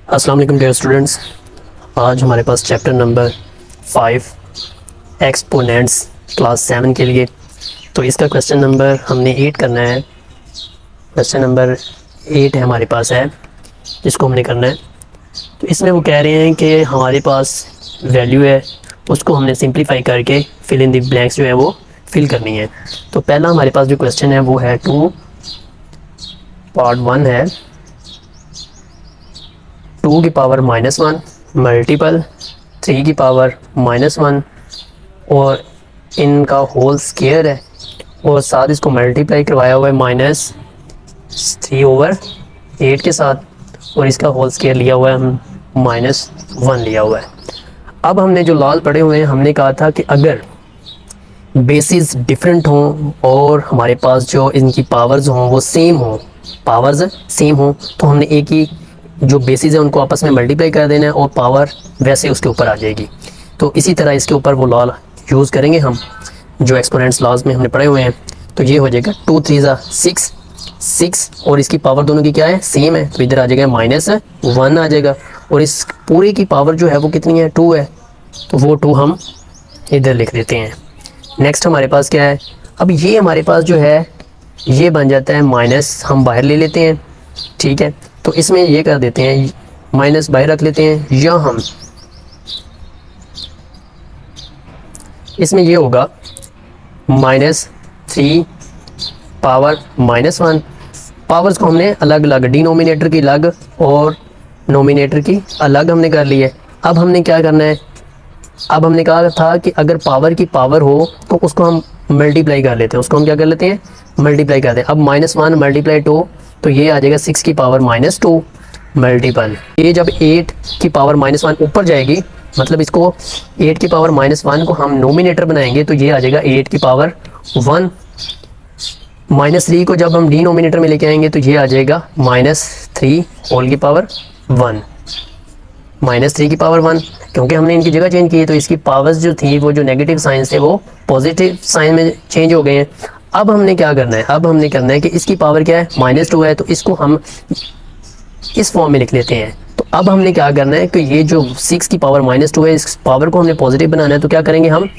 अस्सलाम वालेकुम dear students. आज हमारे पास चैप्टर नंबर 5 एक्सपोनेंट्स क्लास 7 के लिए। तो इसका क्वेश्चन नंबर हमने 8 करना है। क्वेश्चन नंबर 8 है हमारे पास है, जिसको हमने करना है। तो इसमें वो कह रहे हैं कि हमारे पास वैल्यू है, उसको हमने सिंप्लीफाई करके फिल इन द ब्लैंक्स जो है वो फिल करनी है। तो पहला हमारे पास जो क्वेश्चन है वो है 2 पार्ट 1 है 2 की पावर -1 मल्टीपल 3 की पावर -1 और इनका होल स्क्वायर है और साथ इसको मल्टीप्लाई करवाया हुआ है -3/8 के साथ और इसका होल स्क्वायर लिया हुआ है हम -1 लिया हुआ है। अब हमने जो लॉज पढ़े हुए हैं, हमने कहा था कि अगर बेसिस डिफरेंट हों और हमारे पास जो इनकी पावर्स हों वो सेम हों, पावर्स सेम हों, तो हमने एक ही जो बेसिस है उनको आपस में मल्टीप्लाई कर देना है और पावर वैसे उसके ऊपर आ जाएगी। तो इसी तरह इसके ऊपर वो लॉ यूज़ करेंगे हम जो एक्सपोनेंट्स लॉज में हमने पढ़े हुए हैं। तो ये हो जाएगा 2 3 6 और इसकी पावर दोनों की क्या है, सेम है, तो इधर आ जाएगा -1 आ जाएगा और इस पूरे की पावर जो है वो कितनी है, 2 है, तो वो 2 हम इधर लिख देते हैं। नेक्स्ट हमारे पास क्या है, अब ये हमारे पास जो है ये बन जाता है माइनस, हम बाहर ले लेते हैं, ठीक है। तो इसमें ये कर देते हैं, माइनस बाहर रख लेते हैं, या हम इसमें ये होगा -3 पावर -1। पावर्स को हमने अलग अलग, डिनोमिनेटर की अलग और नोमिनेटर की अलग हमने कर ली है। अब हमने क्या करना है, अब हमने कहा था कि अगर पावर की पावर हो तो उसको हम मल्टीप्लाई कर लेते हैं, उसको हम क्या कर लेते हैं, मल्टीप्लाई करते हैं। अब -1 मल्टीप्लाई 2, तो ये आ जाएगा 6 की पावर -2 मल्टीपल, ये जब 8 की पावर -1 ऊपर जाएगी, मतलब इसको 8 की पावर -1 को हम नोमिनेटर बनाएंगे, तो ये आ जाएगा 8 की पावर 1। -3 को जब हम डिनोमिनेटर में लेके आएंगे तो ये आ जाएगा -3 होल की पावर 1, -3 की पावर 1। क्योंकि हमने इनकी जगह चेंज की है तो इसकी पावर्स जो थी वो जो नेगेटिव साइन थे वो पॉजिटिव साइन में चेंज हो गए हैं। अब हमने क्या करना है, अब हमने करना है कि इसकी पावर क्या है, -2 है, तो इसको हम इस फॉर्म में लिख लेते हैं। तो अब हमने क्या करना है कि ये जो 6 की पावर -2 है, इस पावर को हमने पॉजिटिव बनाना है। तो क्या करेंगे हम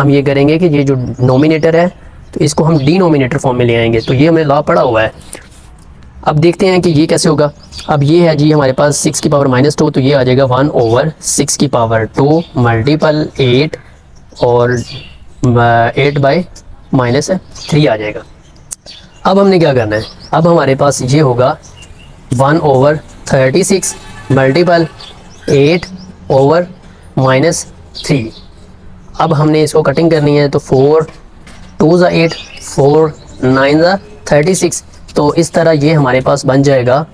ये करेंगे कि ये जो नोमिनेटर है तो इसको हम डिनोमिनेटर फॉर्म में ले आएंगे। तो ये हमें लॉ पड़ा हुआ है। अब देखते हैं कि ये कैसे होगा। अब ये है जी हमारे पास 6 की पावर -2, तो ये आ जाएगा 1/6 की पावर 2 मल्टीपल 8 और 8/-3 आ जाएगा। अब हमने क्या करना है, अब हमारे पास ये होगा 1/36 मल्टीपल 8/-3। अब हमने इसको कटिंग करनी है, तो 4 2 8 4 9 36, तो इस तरह ये हमारे पास बन जाएगा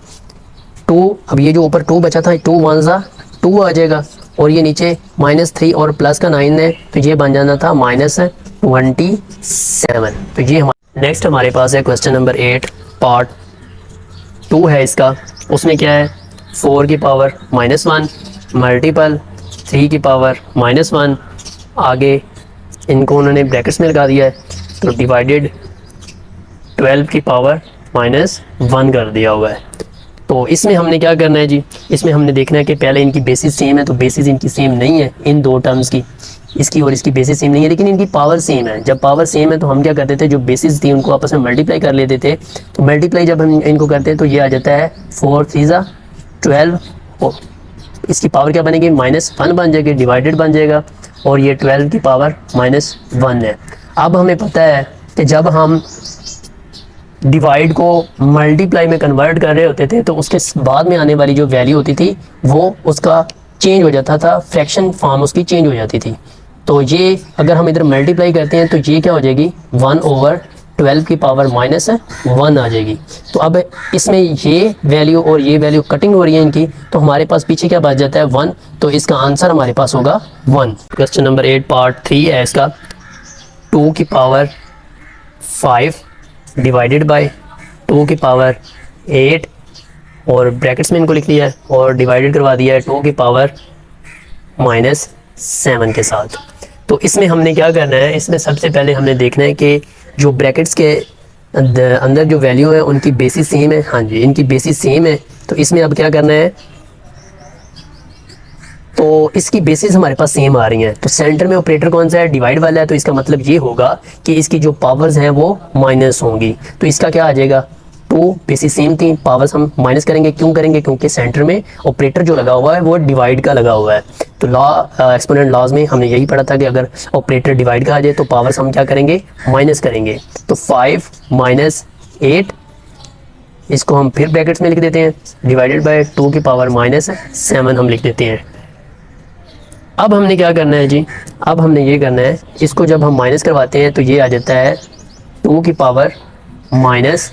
2। अब ये जो ऊपर 2 बचा था, 2 1 2 आ जाएगा और ये नीचे -3 और प्लस का 9 है, तो ये बन जाना था -27। तो ये नेक्स्ट हमारे पास है क्वेश्चन नंबर 8 पार्ट 2 है इसका। उसमें क्या है, 4 की पावर -1 मल्टीपल 3 की पावर -1, आगे इनको उन्होंने ब्रैकेट्स में लगा दिया है, तो डिवाइडेड 12 की पावर -1 कर दिया हुआ है। तो इसमें हमने क्या करना है जी, इसमें हमने देखना है कि पहले इनकी बेसिस सेम है, तो बेसिस इनकी सेम नहीं है, इन दो टर्म्स की, इसकी और इसकी बेसिस सेम नहीं है, लेकिन इनकी पावर सेम है। जब पावर सेम है तो हम क्या करते थे, जो बेसिस थी उनको आपस में मल्टीप्लाई कर लेते थे। तो मल्टीप्लाई जब हम इनको करते हैं तो ये आ जाता है 4 3 12, इसकी पावर क्या बनेगी, -1 बन जाएगी, डिवाइडेड बन जाएगा और ये 12 की पावर -1 है। अब हमें पता है कि जब हम डिवाइड को मल्टीप्लाई में कन्वर्ट कर रहे होते थे तो उसके बाद में आने वाली जो वैल्यू होती थी वो उसका चेंज हो जाता था, फ्रैक्शन फॉर्म उसकी चेंज हो जाती थी। तो ये अगर हम इधर मल्टीप्लाई करते हैं तो ये क्या हो जाएगी, 1/12 की पावर -1 आ जाएगी। तो अब इसमें ये वैल्यू और ये वैल्यू कटिंग हो रही है इनकी, तो हमारे पास पीछे क्या बच जाता है, 1। तो इसका आंसर हमारे पास होगा 1। क्वेश्चन नंबर 8 पार्ट 3 है इसका। 2 की पावर 5 डिवाइडेड बाय 2 की पावर 8 और ब्रैकेट्स में इनको लिख लिया है और डिवाइडेड करवा दिया है 2 की पावर -7 के साथ। तो इसमें हमने क्या करना है, इसमें सबसे पहले हमने देखना है कि जो ब्रैकेट्स के अंदर जो वैल्यू है उनकी बेसिस सेम है। हाँ जी, इनकी बेसिस सेम है। तो इसमें अब क्या करना है, तो इसकी बेसिस हमारे पास सेम आ रही हैं। तो सेंटर में ऑपरेटर कौन सा है, डिवाइड वाला है, तो इसका मतलब ये होगा कि इसकी जो पावर्स हैं वो माइनस होंगी। तो इसका क्या आ जाएगा, 2 बेसिस सेम थी, पावर्स हम माइनस करेंगे, क्यों करेंगे, क्योंकि सेंटर में ऑपरेटर जो लगा हुआ है वो डिवाइड का लगा हुआ है। तो एक्सपोनेंट लॉज में हमने यही पढ़ा था कि अगर ऑपरेटर डिवाइड का आ जाए तो पावर्स हम क्या करेंगे, माइनस करेंगे। तो 5 माइनस 8, इसको हम फिर ब्रैकेट्स में लिख देते हैं, डिवाइडेड बाय 2 की पावर माइनस 7 हम लिख देते हैं। अब हमने क्या करना है जी, अब हमने ये करना है, इसको जब हम माइनस करवाते हैं तो ये आ जाता है 2 की पावर माइनस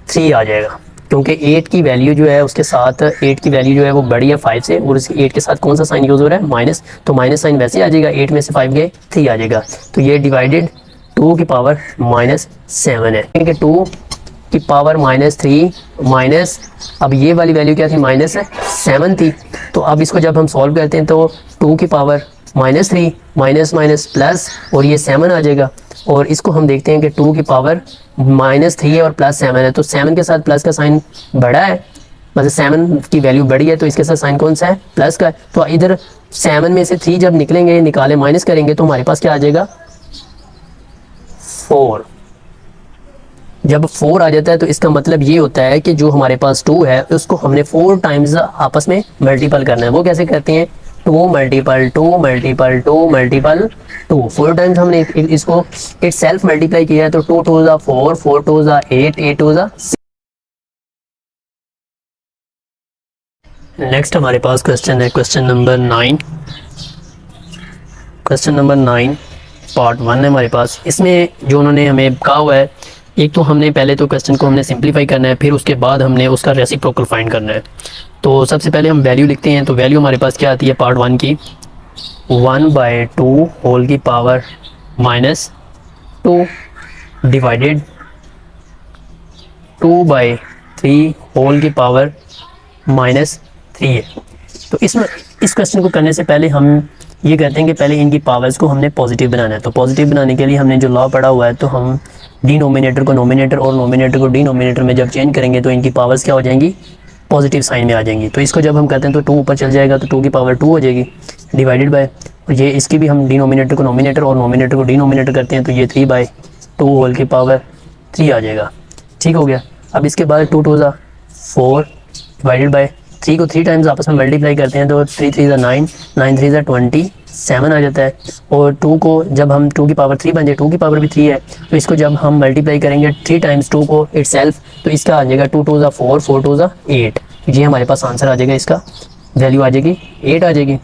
3 आ जाएगा, क्योंकि 8 की वैल्यू जो है उसके साथ 8 की वैल्यू जो है वो बड़ी है 5 से, और इस 8 के साथ कौन सा साइन यूज़ हो रहा है, माइनस, तो माइनस साइन वैसे आ जाएगा, 8 में से 5 गए 3 आ जाएगा। तो ये डिवाइडेड 2 की पावर माइनस 7 है, क्योंकि 2 की पावर माइनस 3 माइनस, अब ये वाली वैल्यू क्या थी, माइनस 7 थी। तो अब इसको जब हम सॉल्व करते हैं तो 2 की power minus 3 minus minus plus, और ये 7 आ जाएगा। और इसको हम देखते हैं कि 2 की पावर माइनस 3 है और प्लस 7 है, तो 7 के साथ प्लस का साइन बड़ा है, मतलब 7 की वैल्यू बड़ी है, तो इसके साथ साइन कौन सा है, प्लस का। तो इधर 7 में से 3 जब निकलेंगे, निकाले माइनस करेंगे तो हमारे पास क्या आ जाएगा, 4। जब 4 आ जाता है तो इसका मतलब ये होता है कि जो हमारे पास 2 है उसको हमने 4 टाइम्स आपस में मल्टीपल करना है। वो कैसे करते हैं, 2 मल्टीपल 2 मल्टीपल 2 मल्टीपल 2, 4 टाइम्स हमने इसको इट सेल्फ मल्टीप्लाई किया है, तो 2 2 ज़ा 4, 4 2 ज़ा 8, 8 2 ज़ा 6। नेक्स्ट हमारे पास क्वेश्चन है question number 9। Question number 9 part 1 है हमारे पास। इसमें जो उन्होंने हमें कहा हुआ है, एक तो हमने पहले तो क्वेश्चन को हमने सिंप्लीफाई करना है, फिर उसके बाद हमने उसका रेसिप्रोकल फाइंड करना है। तो सबसे पहले हम वैल्यू लिखते हैं। तो वैल्यू हमारे पास क्या आती है पार्ट 1 की, 1/2 होल की पावर माइनस 2 डिवाइडेड 2/3 होल की पावर माइनस 3 है। तो इसमें इस क्वेश्चन को करने से पहले हम ये कहते हैं कि पहले इनकी पावर्स को हमने पॉजिटिव बनाना है। तो पॉजिटिव बनाने के लिए हमने जो लॉ पढ़ा हुआ है, तो हम डिनोमिनेटर को नोमिनेटर और नोमिनेटर को डिनोमिनेटर में जब चेंज करेंगे तो इनकी पावर्स क्या हो जाएंगी, पॉजिटिव साइन में आ जाएंगी। तो इसको जब हम कहते हैं तो 2 ऊपर चल जाएगा, तो 2 की पावर 2 हो जाएगी, डिवाइडेड बाय, ये इसकी भी हम डिनोमिनेटर को नोमिनेटर और नोमिनेटर को डिनोमिनेटर करते हैं, तो ये 3/2 होल की पावर 3 आ जाएगा। ठीक हो गया। अब इसके बाद 2 2 ज़ा 4 डिवाइडेड बाय 3 को 3 टाइम्स आपस में मल्टीप्लाई करते हैं, तो 3 3 ज़ा 9, 9 3 ज़ा 27 आ जाता है। और 2 को जब हम 2 की पावर 3 बन जाए, 2 की पावर भी 3 है, तो इसको जब हम मल्टीप्लाई करेंगे 3 टाइम्स 2 को इटसेल्फ, तो इसका आ जाएगा 2 2 ज़ा 4, 4 2 ज़ा 8। ये हमारे पास आंसर आ जाएगा, इसका वैल्यू आ जाएगी 8 आ जाएगी।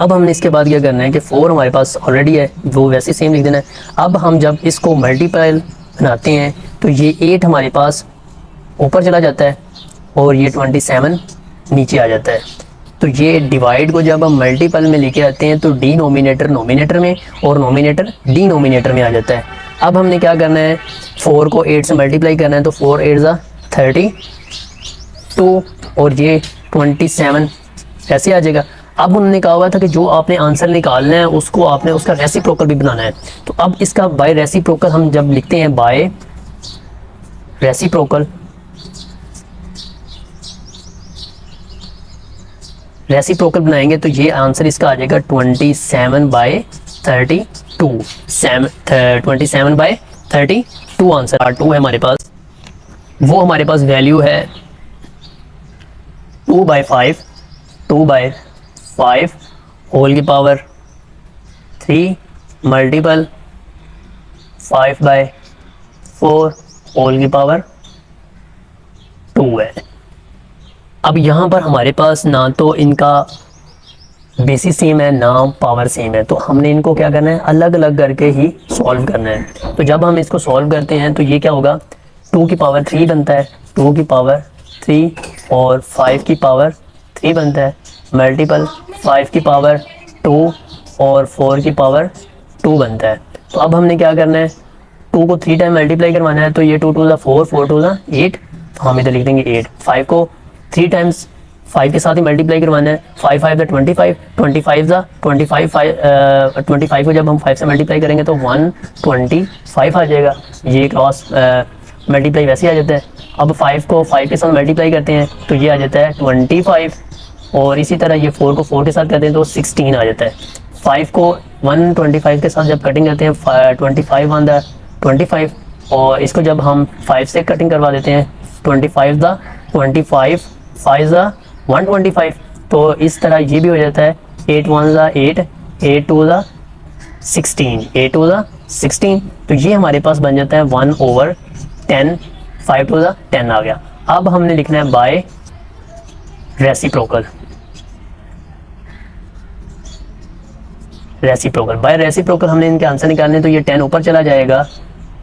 अब हमने इसके बाद क्या करना है कि 4 हमारे पास ऑलरेडी है, वो वैसे सेम लिख देना है। अब हम जब इसको मल्टीपल बनाते हैं तो ये 8 हमारे पास ऊपर चला जाता है और ये 27 नीचे आ जाता है। तो ये डिवाइड को जब हम मल्टीपल में लेके आते हैं तो डिनोमिनेटर नोमिनेटर में और नोमिनेटर डिनोमिनेटर में आ जाता है। अब हमने क्या करना है, 4 को 8 से मल्टीप्लाई करना है, तो 4 8 ज़ा 32 और ये 27 ऐसे आ जाएगा। अब उन्होंने कहा हुआ था कि जो आपने आंसर निकालना है उसको आपने उसका रेसिप्रोकल भी बनाना है। तो अब इसका बाय रेसिप्रोकल हम जब लिखते हैं, बाय रेसिप्रोकल, रेसिप्रोकल बनाएंगे तो ये आंसर इसका आ जाएगा 27/32, 27/32 आंसर। पार्ट 2 है हमारे पास, वो हमारे पास वैल्यू है 2/5, 2/5 होल की पावर 3 मल्टीपल 5/4 होल की पावर 2 है। अब यहाँ पर हमारे पास ना तो इनका बेसिस सेम है ना पावर सेम है, तो हमने इनको क्या करना है, अलग अलग करके ही सॉल्व करना है। तो जब हम इसको सॉल्व करते हैं तो ये क्या होगा, 2 की पावर 3 बनता है, 2 की पावर 3 और 5 की पावर 3 बनता है, मल्टीपल 5 की पावर 2 और 4 की पावर 2 बनता है। तो अब हमने क्या करना है, 2 को 3 टाइम मल्टीप्लाई करवाना है, तो ये 2 2 ज़ा 4, 4 2 ज़ा 8, तो हम इधर लिख देंगे 8। 5 को 3 टाइम्स 5 के साथ ही मल्टीप्लाई करवाना है, 5 5 ज़ा 25, 25 ज़ा 25 को जब हम 5 से मल्टीप्लाई करेंगे तो 125 आ जाएगा। ये क्रॉस मल्टीप्लाई वैसे ही आ जाता है। अब 5 को 5 के साथ मल्टीप्लाई करते हैं तो ये आ जाता है 25 और इसी तरह ये 4 को 4 के साथ करते हैं तो 16 आ जाता है। 5 को 125 के साथ जब कटिंग करते हैं 25 आंदा 25, और इसको जब हम 5 से कटिंग करवा देते हैं 25 दा 25 5 दा 125, तो इस तरह ये भी हो जाता है 8 1 दा 8 8 2 दा 16 8 2 दा 16, तो ये हमारे पास बन जाता है 1/10 5 2 दा 10 आ गया। अब हमने लिखना है बाय रेसिप्रोकल। बाय रेसिप्रोकल हमने इनके आंसर निकालने, तो ये 10 ऊपर चला जाएगा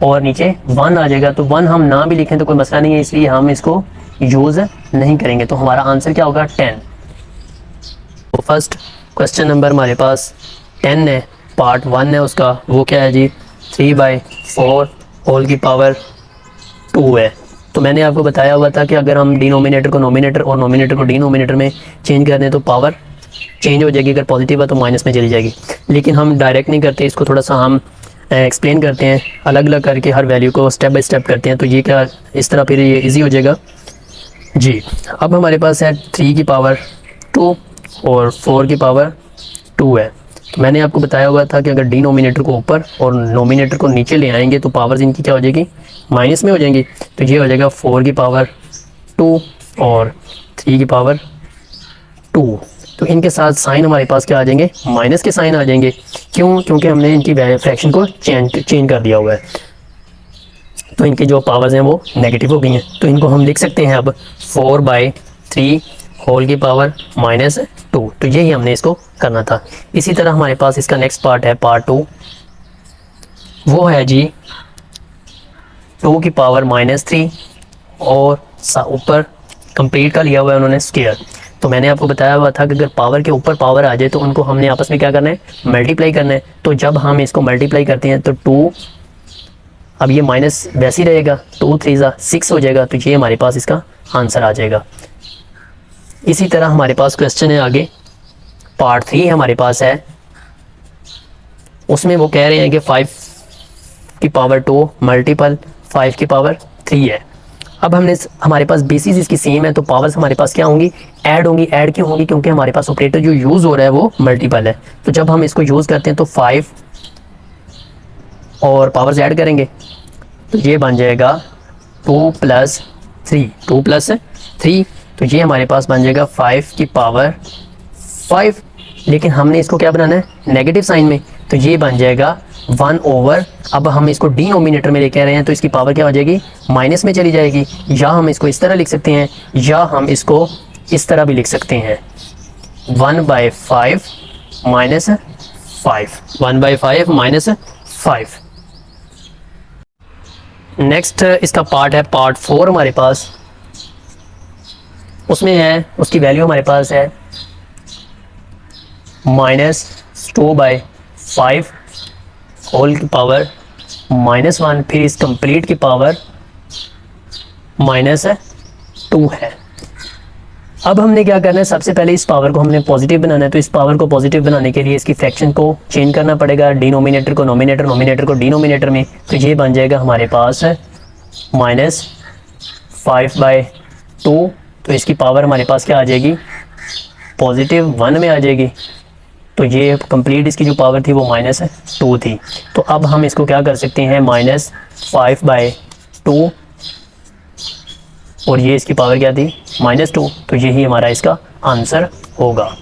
और नीचे 1 आ जाएगा, तो 1 हम ना भी लिखें तो कोई मसला नहीं है, इसलिए हम इसको यूज नहीं करेंगे। तो हमारा आंसर क्या होगा 10। तो फर्स्ट क्वेश्चन नंबर हमारे पास 10 है, पार्ट 1 है उसका, वो क्या है जी 3/4 होल की पावर 2 है। तो मैंने आपको बताया हुआ था कि अगर हम डिनोमिनेटर को नोमिनेटर और नोमिनेटर को डिनोमिनेटर में चेंज कर दें तो पावर चेंज हो जाएगी, अगर पॉजिटिव है तो माइनस में चली जाएगी। लेकिन हम डायरेक्ट नहीं करते, इसको थोड़ा सा हम एक्सप्लेन करते हैं, अलग अलग करके हर वैल्यू को स्टेप बाय स्टेप करते हैं, तो ये क्या इस तरह फिर ये इजी हो जाएगा जी। अब हमारे पास है 3 की पावर 2 और 4 की पावर 2 है। तो मैंने आपको बताया हुआ था कि अगर डिनोमिनेटर को ऊपर और नोमिनेटर को नीचे ले आएंगे तो पावर्स इनकी क्या हो जाएगी, माइनस में हो जाएंगी। तो ये हो जाएगा 4 की पावर 2 और 3 की पावर 2, तो इनके साथ साइन हमारे पास क्या आ जाएंगे, माइनस के साइन आ जाएंगे। क्यों? क्योंकि हमने इनकी फ्रैक्शन को चेंज कर दिया हुआ है, तो इनकी जो पावर्स हैं वो नेगेटिव हो गई हैं। तो इनको हम लिख सकते हैं अब 4/3 होल की पावर -2, तो यही हमने इसको करना था। इसी तरह हमारे पास इसका नेक्स्ट पार्ट है पार्ट 2, वो है जी 2 की पावर -3 और ऊपर कंप्लीट का लिया हुआ है उन्होंने स्क्वायर। तो मैंने आपको बताया हुआ था कि अगर पावर के ऊपर पावर आ जाए तो उनको हमने आपस में क्या करना है, मल्टीप्लाई करना है। तो जब हम इसको मल्टीप्लाई करते हैं तो 2, अब ये माइनस वैसे ही रहेगा, 2 3 6 हो जाएगा, तो ये हमारे पास इसका आंसर आ जाएगा। इसी तरह हमारे पास क्वेश्चन है आगे, पार्ट 3 हमारे पास है, उसमें वो कह रहे हैं कि 5 की पावर 2 मल्टीपल 5 की पावर 3 है। अब हमने हमारे पास बेसिस इसकी सेम है, तो पावर्स हमारे पास क्या होंगी, ऐड होंगी। ऐड क्यों होंगी? क्योंकि हमारे पास ऑपरेटर जो यूज़ हो रहा है वो मल्टीपल है। तो जब हम इसको यूज़ करते हैं तो 5 और पावर्स ऐड करेंगे तो ये बन जाएगा 2 + 3 2 + 3, तो ये हमारे पास बन जाएगा 5 की पावर 5। लेकिन हमने इसको क्या बनाना है, नेगेटिव साइन में, तो ये बन जाएगा 1/, अब हम इसको डिनोमिनेटर में लेके आ रहे हैं तो इसकी पावर क्या हो जाएगी, माइनस में चली जाएगी। या हम इसको इस तरह लिख सकते हैं, या हम इसको इस तरह भी लिख सकते हैं 1/5 -5 1/5 -5। नेक्स्ट इसका पार्ट है पार्ट 4 हमारे पास, उसमें है उसकी वैल्यू हमारे पास है -2/5 होल की पावर -1, फिर इस कंप्लीट की पावर -2 है। अब हमने क्या करना है, सबसे पहले इस पावर को हमने पॉजिटिव बनाना है। तो इस पावर को पॉजिटिव बनाने के लिए इसकी फ्रैक्शन को चेंज करना पड़ेगा, डिनोमिनेटर को नोमिनेटर, नोमिनेटर को डिनोमिनेटर में। तो ये बन जाएगा हमारे पास -5/2, तो इसकी पावर हमारे पास क्या आ जाएगी, +1 में आ जाएगी। तो ये कंप्लीट इसकी जो पावर थी वो -2 थी। तो अब हम इसको क्या कर सकते हैं, -5/2 और ये इसकी पावर क्या थी, -2, तो यही हमारा इसका आंसर होगा।